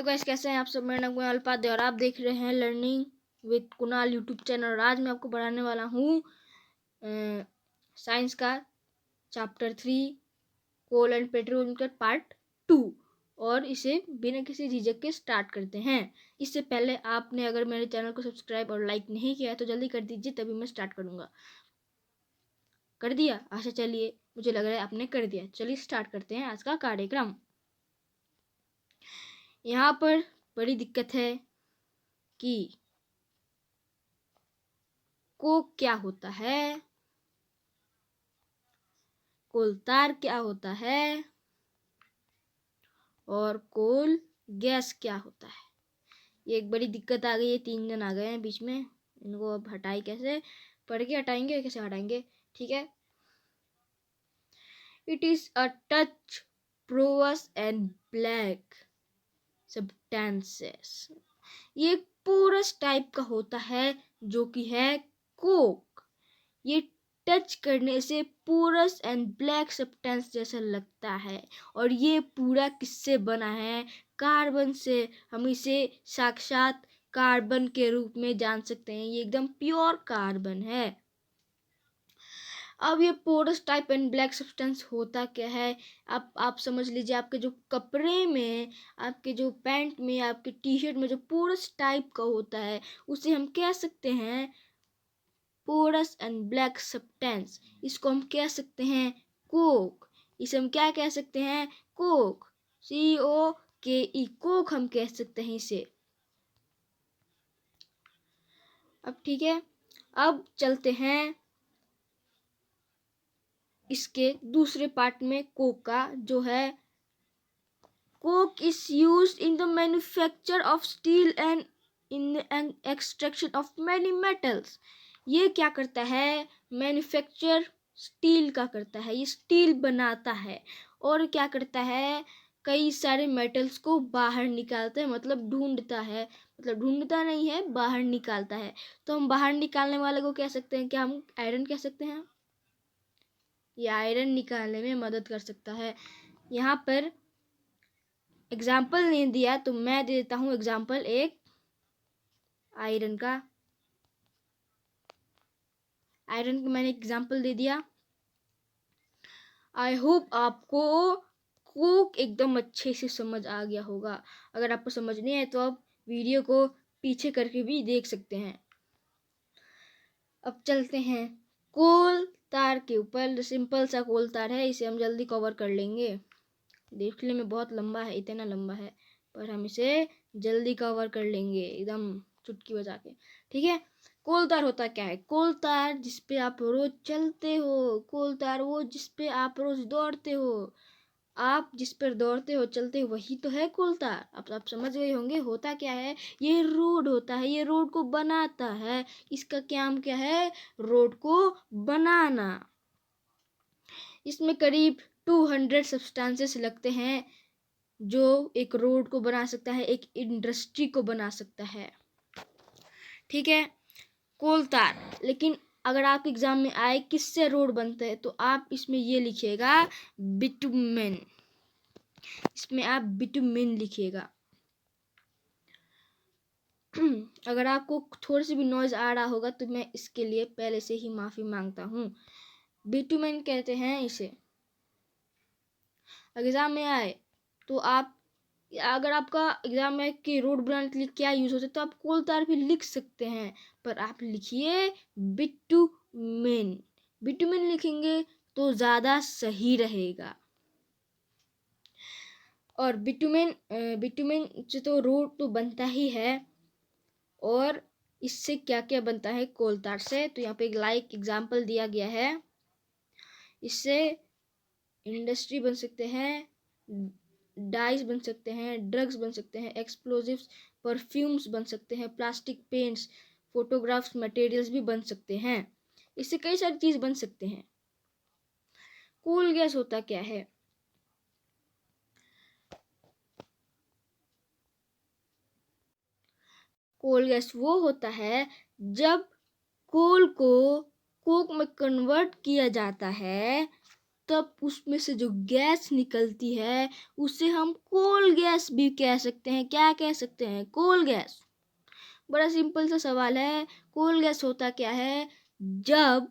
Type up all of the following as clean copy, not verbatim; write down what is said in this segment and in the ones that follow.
Guys, कैसे हैं आप सब। मेरा नाम कुणाल उपाध्याय और आप देख रहे हैं learning with Kunal YouTube channel. और आज मैं आपको पढ़ाने वाला हूँ साइंस का चैप्टर 3 कोल एंड पेट्रोलियम का पार्ट 2। और इसे बिना किसी झिझक के स्टार्ट करते हैं। इससे पहले आपने अगर मेरे चैनल को सब्सक्राइब और लाइक नहीं किया है तो जल्दी कर दीजिए, तभी मैं स्टार्ट करूँगा। कर दिया? अच्छा, चलिए, मुझे लग रहा है आपने कर दिया। चलिए स्टार्ट करते हैं आज का कार्यक्रम। यहाँ पर बड़ी दिक्कत है कि कोक क्या होता है, कोल तार क्या होता है और कोल गैस क्या होता है। ये एक बड़ी दिक्कत आ गई है। 3 जन आ गए हैं बीच में, इनको अब हटाई कैसे? पढ़ के हटाएंगे, कैसे हटाएंगे? ठीक है। It is a touch प्रोवस and black substances. ये पोरस टाइप का होता है जो कि है कोक। ये टच करने से पोरस एंड ब्लैक सब्सटेंस जैसा लगता है। और ये पूरा किससे बना है? कार्बन से। हम इसे साक्षात कार्बन के रूप में जान सकते हैं। ये एकदम प्योर कार्बन है। अब ये porous type and black substance होता क्या है? आप समझ लीजिए, आपके जो कपड़े में, आपके जो पैंट में, आपके टी शर्ट में जो पोरस टाइप का होता है उसे हम कह सकते हैं पोरस एंड ब्लैक सब्सटेंस। इसको हम कह सकते हैं कोक। इसे हम क्या कह सकते हैं? कोक। COKE, कोक हम कह सकते हैं इसे। अब ठीक है, अब चलते हैं इसके दूसरे पार्ट में, कोक का जो है। Coke is used in the manufacture of steel and in extraction of many metals. ये क्या करता है? मैन्युफैक्चर स्टील का करता है। ये स्टील बनाता है और क्या करता है? कई सारे मेटल्स को बाहर निकालता है, मतलब ढूंढता है। मतलब ढूंढता नहीं है, बाहर निकालता है। तो हम बाहर निकालने वाले को कह सकते हैं, क्या हम आयरन कह सकते हैं? ये आयरन निकालने में मदद कर सकता है। यहाँ पर एग्जाम्पल नहीं दिया तो मैं दे देता हूँ एग्जाम्पल एक आयरन का। आयरन का मैंने एग्जाम्पल दे दिया। आई होप आपको कोक एकदम अच्छे से समझ आ गया होगा। अगर आपको समझ नहीं आए तो आप वीडियो को पीछे करके भी देख सकते हैं। अब चलते हैं कोल तार के ऊपर। सिंपल सा कोल तार है, इसे हम जल्दी कवर कर लेंगे। देखने में बहुत लंबा है, इतना लंबा है, पर हम इसे जल्दी कवर कर लेंगे एकदम चुटकी बजा के। ठीक है। कोल तार होता क्या है? कोल तार जिसपे आप रोज चलते हो। कोल तार वो जिसपे आप रोज दौड़ते हो। आप जिस पर दौड़ते हो, चलते हो, वही तो है कोल तार। अब आप समझ गए होंगे होता क्या है। ये रोड होता है, ये रोड को बनाता है। इसका काम क्या है? रोड को बनाना। इसमें करीब 200 सब्सटेंसेस लगते हैं जो एक रोड को बना सकता है, एक इंडस्ट्री को बना सकता है। ठीक है, कोल तार। लेकिन अगर आप एग्जाम में आए किससे रोड बनता है तो आप इसमें ये लिखिएगा बिटुमेन। इसमें आप बिटुमेन लिखिएगा। अगर आपको थोड़ी सी भी नॉइज आ रहा होगा तो मैं इसके लिए पहले से ही माफी मांगता हूँ। बिटुमेन कहते हैं इसे। एग्जाम में आए तो आप, अगर आपका एग्जाम में कि रोड बनाने के लिए क्या यूज होता है तो आप कोल तार भी लिख सकते हैं, पर आप लिखिए बिटुमेन। बिटुमेन लिखेंगे तो ज़्यादा सही रहेगा। और बिटुमेन से तो रोड तो बनता ही है। और इससे क्या क्या बनता है कोल तार से, तो यहाँ पे एक लाइक एग्जाम्पल दिया गया है। इससे इंडस्ट्री बन सकते हैं, डाइस बन सकते हैं, ड्रग्स बन सकते हैं, एक्सप्लोजिव्स, परफ्यूम्स बन सकते हैं, प्लास्टिक पेंट्स, फोटोग्राफ्स मटेरियल्स भी बन सकते हैं। इससे कई सारी चीज बन सकते हैं। कोल गैस होता क्या है? कोल गैस वो होता है जब कोल को कोक में कन्वर्ट किया जाता है तब उसमें से जो गैस निकलती है उसे हम कोल गैस भी कह सकते हैं। क्या कह सकते हैं? कोल गैस। बड़ा सिंपल सा सवाल है। कोल गैस होता क्या है? जब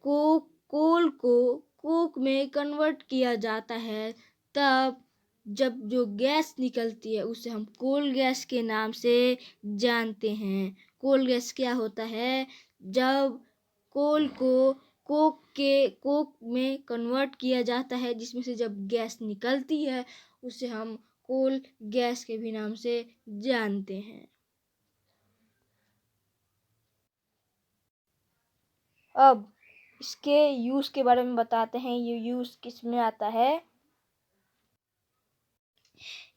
कोल को कोक में कन्वर्ट किया जाता है, तब जब जो गैस निकलती है उसे हम कोल गैस के नाम से जानते हैं। कोल गैस क्या होता है? जब कोल को कोक में कन्वर्ट किया जाता है, जिसमें से जब गैस निकलती है उसे हम कोल गैस के भी नाम से जानते हैं। अब इसके यूज के बारे में बताते हैं। ये यूज किस में आता है?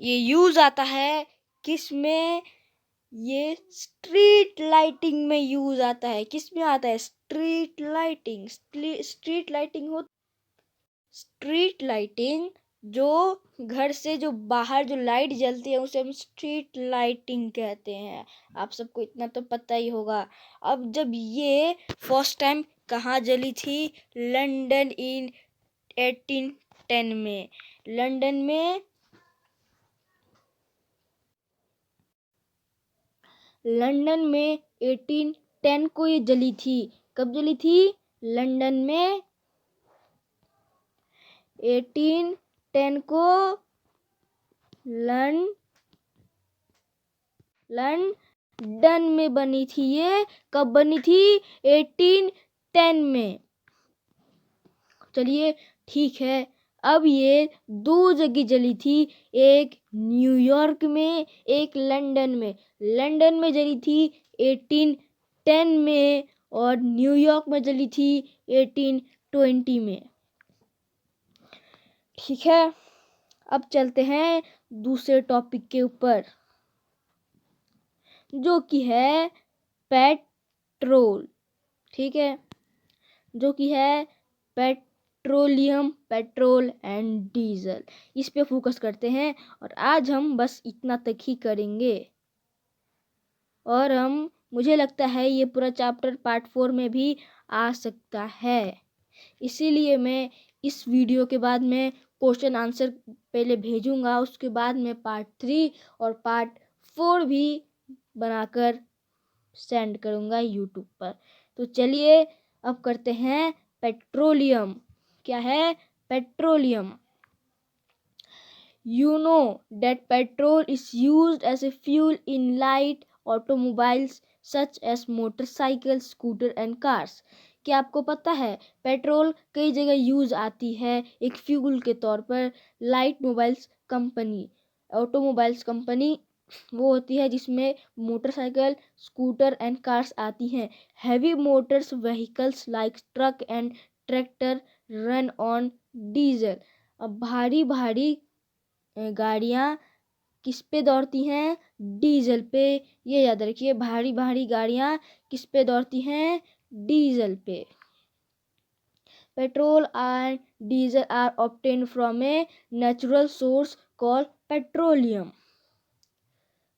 ये यूज आता है किस में? ये स्ट्रीट लाइटिंग में यूज आता है। किस में आता है? Street lighting. स्ट्रीट लाइटिंग जो घर से जो बाहर जो लाइट जलती है उसे हम स्ट्रीट लाइटिंग कहते हैं। आप सबको इतना तो पता ही होगा। अब जब ये फर्स्ट टाइम कहाँ जली थी? लंदन इन 1810 में। लंदन में 1810 को ये जली थी। कब जली थी? लंदन में 1810 को लंदन में बनी थी। ये कब बनी थी? 1810 में। चलिए ठीक है। अब ये दो जगह जली थी, एक न्यूयॉर्क में, एक लंदन में। लंदन में जली थी 1810 में और न्यूयॉर्क में जली थी 1820 में। ठीक है, अब चलते हैं दूसरे टॉपिक के ऊपर, जो कि है पेट्रोल। ठीक है, जो कि है पेट्रोलियम, पेट्रोल एंड डीजल। इस पे फोकस करते हैं और आज हम बस इतना तक ही करेंगे। और मुझे लगता है ये पूरा चैप्टर पार्ट 4 में भी आ सकता है। इसीलिए मैं इस वीडियो के बाद में क्वेश्चन आंसर पहले भेजूंगा, उसके बाद में पार्ट 3 और पार्ट 4 भी बनाकर सेंड करूंगा यूट्यूब पर। तो चलिए अब करते हैं पेट्रोलियम। क्या है? Petroleum. You know that petrol is used as a fuel in light automobiles such as motorcycles, scooter and cars. क्या आपको पता है पेट्रोल कई जगह यूज आती है एक फ्यूल के तौर पर? Light mobiles company, automobiles company वो होती है जिसमें मोटरसाइकिल, स्कूटर एंड कार्स आती हैं। Heavy Motors vehicles like truck and tractor run on diesel. अब भारी भारी गाड़ियाँ किस पे दौड़ती हैं? डीजल पे। ये याद रखिए, भारी भारी गाड़ियाँ किस पे दौड़ती हैं? डीजल पे। Petrol and diesel are obtained from a natural source called petroleum.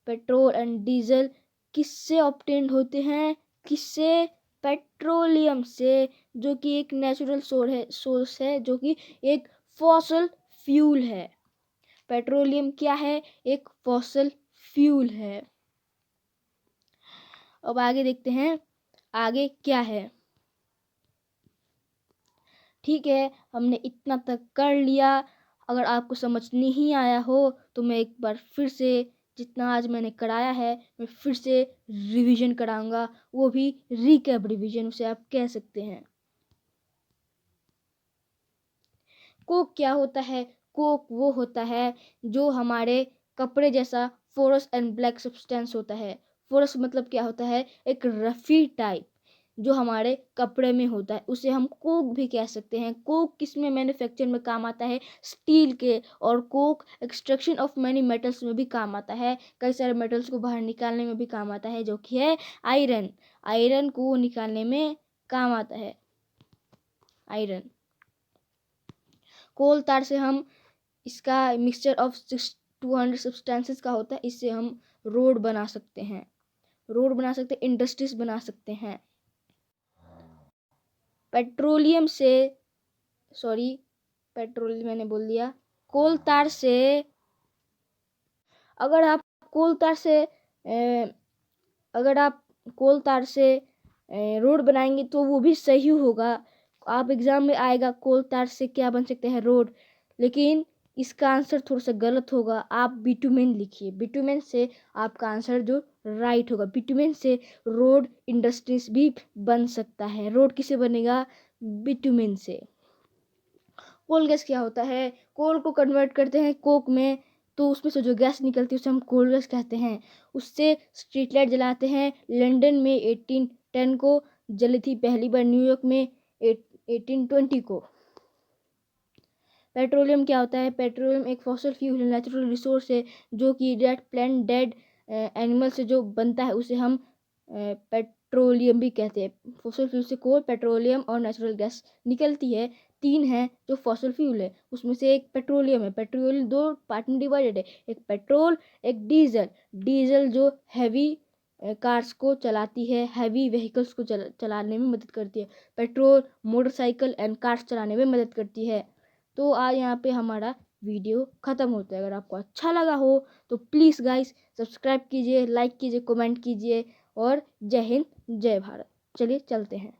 Petrol and diesel किससे ऑब्टेन्ड होते हैं? किससे? पेट्रोलियम से, जो कि एक नेचुरल सोर्स है, जो कि एक फॉसिल फ्यूल है। पेट्रोलियम क्या है? एक फॉसिल फ्यूल है। अब आगे देखते हैं आगे क्या है। ठीक है, हमने इतना तक कर लिया। अगर आपको समझ नहीं आया हो तो मैं एक बार फिर से जितना आज मैंने कराया है मैं फिर से रिवीजन कराऊंगा, वो भी रिकैप रिवीजन उसे आप कह सकते हैं। कोक क्या होता है? कोक वो होता है जो हमारे कपड़े जैसा फोरस एंड ब्लैक सब्सटेंस होता है। फोरस मतलब क्या होता है? एक रफी टाइप जो हमारे कपड़े में होता है, उसे हम कोक भी कह सकते हैं। कोक किस में मैन्युफैक्चर में काम आता है? स्टील के। और Coke extraction of many metals में भी काम आता है। कई सारे मेटल्स को बाहर निकालने में भी काम आता है, जो कि है आयरन। आयरन को निकालने में काम आता है, आयरन। कोल तार से हम इसका मिक्सचर ऑफ 200 सब्सटेंसेस का होता है, इससे हम रोड बना सकते हैं, इंडस्ट्रीज बना सकते हैं। पेट्रोलियम से, सॉरी पेट्रोलियम मैंने बोल दिया, कोल तार से, अगर आप कोल तार से अगर आप कोल तार से रोड बनाएंगे तो वो भी सही होगा। आप एग्जाम में आएगा कोल तार से क्या बन सकते हैं, रोड, लेकिन इसका आंसर थोड़ा सा गलत होगा। आप बिटुमेन लिखिए, बिटुमेन से आपका आंसर जो राइट होगा। बिटुमेन से रोड इंडस्ट्रीज भी बन सकता है। रोड किसे बनेगा, बिटुमेन से। कोल गैस क्या होता है, कोल को कन्वर्ट करते हैं कोक में, तो उसमें से जो गैस निकलती है उसे हम कोल गैस कहते हैं। उससे स्ट्रीट लाइट जलाते हैं। लंदन में 1810 को जली थी पहली बार, न्यूयॉर्क में 1820 को। पेट्रोलियम क्या होता है, पेट्रोलियम एक फॉसिल फ्यूल है, नेचुरल रिसोर्स है, जो कि डेड प्लांट, डेड एनिमल से जो बनता है उसे हम पेट्रोलियम भी कहते हैं। फॉसिल फ्यूल से कोल, पेट्रोलियम और नेचुरल गैस निकलती है। 3 है जो फॉसिल फ्यूल है, उसमें से एक पेट्रोलियम है। पेट्रोलियम 2 पार्ट में डिवाइडेड है, एक पेट्रोल, एक डीजल। डीजल जो हैवी कार्स को चलाती है, हैवी व्हीकल्स को चलाने में मदद करती है। पेट्रोल मोटरसाइकिल एंड कार्स चलाने में मदद करती है। तो आज यहाँ पे हमारा वीडियो ख़त्म होता है। अगर आपको अच्छा लगा हो तो प्लीज़ गाइस सब्सक्राइब कीजिए, लाइक कीजिए, कमेंट कीजिए, और जय हिंद जय भारत। चलिए चलते हैं।